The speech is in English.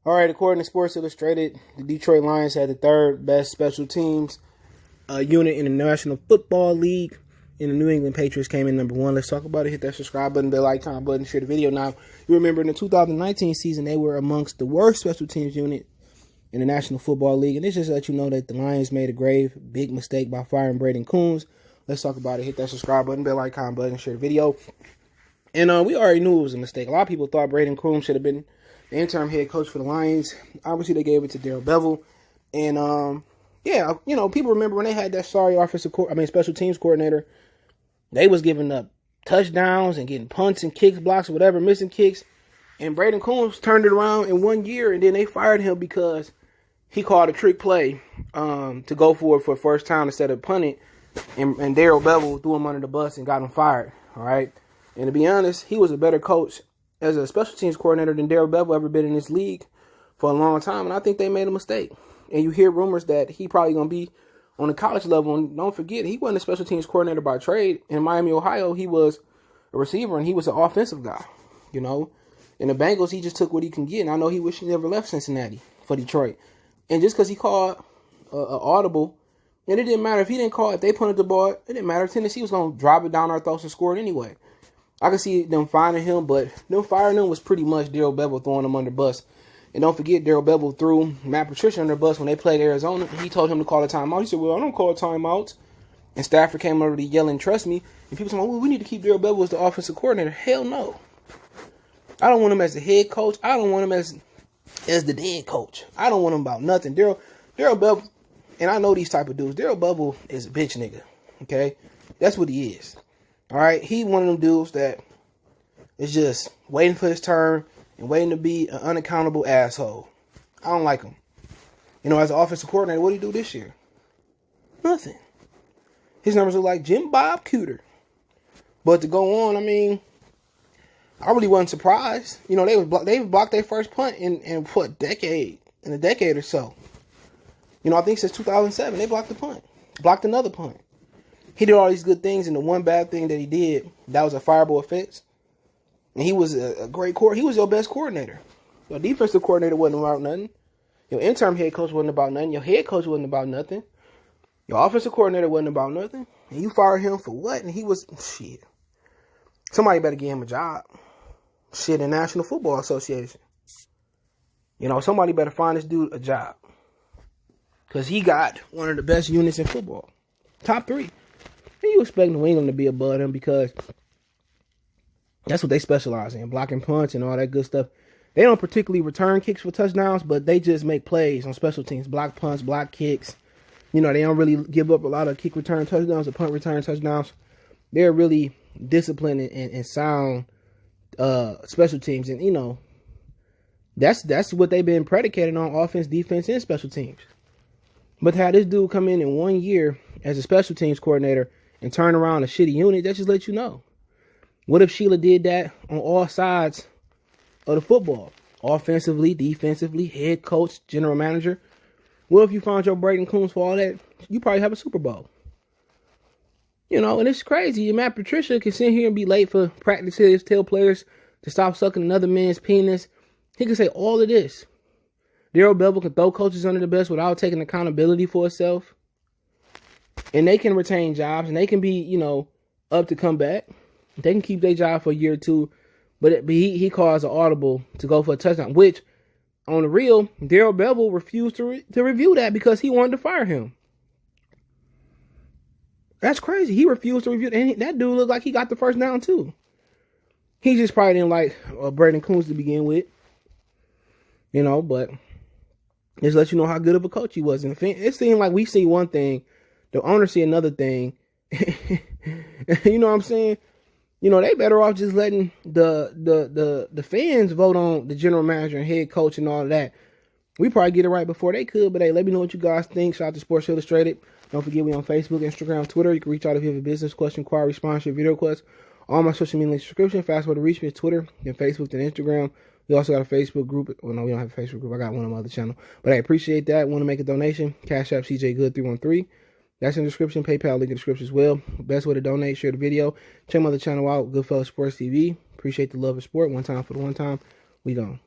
All right, according to Sports Illustrated, the Detroit Lions had the third best special teams unit in the National Football League, and the New England Patriots came in number one. Let's talk about it. Hit that subscribe button, bell icon button, share the video. Now, you remember in the 2019 season, they were amongst the worst special teams unit in the National Football League, and this just let you know that the Lions made a big mistake by firing Braden Coons. Let's talk about it. Hit that subscribe button, bell icon button, share the video. And we already knew it was a mistake. A lot of people thought Braden Coons should have been the interim head coach for the Lions. Obviously, they gave it to Darrell Bevell. And, people remember when they had that sorry special teams coordinator, they was giving up touchdowns and getting punts and kicks, blocks, or whatever, missing kicks. And Braden Coons turned it around in 1 year, and then they fired him because he called a trick play to go for it for first time instead of punting. And Darrell Bevell threw him under the bus and got him fired. All right. And to be honest, he was a better coach as a special teams coordinator than Darrell Bevell ever been in this league for a long time. And I think they made a mistake. And you hear rumors that he probably going to be on the college level. And don't forget, he wasn't a special teams coordinator by trade. In Miami, Ohio, he was a receiver and he was an offensive guy. In the Bengals, he just took what he can get. And I know he wished he never left Cincinnati for Detroit. And just because he called an audible, and it didn't matter if he didn't call, if they punted the ball, it didn't matter. Tennessee was going to drop it down our throats and score it anyway. I could see them finding him, but them firing him was pretty much Darrell Bevell throwing him under the bus. And don't forget, Darrell Bevell threw Matt Patricia under the bus when they played Arizona. He told him to call a timeout. He said, well, I don't call timeouts. And Stafford came over to yelling, trust me. And people said, well, we need to keep Darrell Bevell as the offensive coordinator. Hell no. I don't want him as the head coach. I don't want him as the dead coach. I don't want him about nothing. Darrell Bevell, and I know these type of dudes, Darrell Bevell is a bitch nigga. Okay? That's what he is. All right, he one of them dudes that is just waiting for his turn and waiting to be an unaccountable asshole. I don't like him. As an offensive coordinator, what did he do this year? Nothing. His numbers look like Jim Bob Cooter. But to go on, I really wasn't surprised. They blocked their first punt in a decade or so. I think since 2007, they blocked the punt. Blocked another punt. He did all these good things, and the one bad thing that he did, that was a fireable offense. And he was a great coordinator. He was your best coordinator. Your defensive coordinator wasn't about nothing. Your interim head coach wasn't about nothing. Your head coach wasn't about nothing. Your offensive coordinator wasn't about nothing. And you fired him for what? And he was, shit. Somebody better give him a job. Shit, the National Football Association. Somebody better find this dude a job. Because he got one of the best units in football. Top 3. And you expect New England to be above them because that's what they specialize in, blocking punts and all that good stuff. They don't particularly return kicks for touchdowns, but they just make plays on special teams, block punts, block kicks. They don't really give up a lot of kick return touchdowns or punt return touchdowns. They're really disciplined and sound special teams. And, that's what they've been predicated on, offense, defense, and special teams. But to have this dude come in 1 year as a special teams coordinator and turn around a shitty unit, that just lets you know. What if Sheila did that on all sides of the football? Offensively, defensively, head coach, general manager. What if you found your Braden Coons for all that? You probably have a Super Bowl. And it's crazy. Matt Patricia can sit here and be late for practices, tell players to stop sucking another man's penis. He can say all of this. Darrell Bevell can throw coaches under the bus without taking accountability for himself. And they can retain jobs and they can be, up to come back. They can keep their job for a year or two. But he caused an audible to go for a touchdown, which on the real, Darrell Bevell refused to review that because he wanted to fire him. That's crazy. He refused to review it. And that dude looked like he got the first down too. He just probably didn't like Braden Coons to begin with. But just let you know how good of a coach he was. And it seemed like we see one thing, the owner see another thing. You know what I'm saying? They better off just letting the fans vote on the general manager and head coach and all of that. We probably get it right before they could, but hey, let me know what you guys think. Shout out to Sports Illustrated. Don't forget we on Facebook, Instagram, Twitter. You can reach out if you have a business question, inquiry, sponsor, video request. All my social media links description. Fast way to reach me is Twitter, then Facebook, then Instagram. We also got a Facebook group. Well, no, we don't have a Facebook group. I got one on my other channel. But I appreciate that. Want to make a donation? Cash App CJ Good 313. That's in the description. PayPal link in the description as well. Best way to donate, share the video. Check my other channel out, Goodfellas Sports TV. Appreciate the love of sport. One time for the one time. We gone.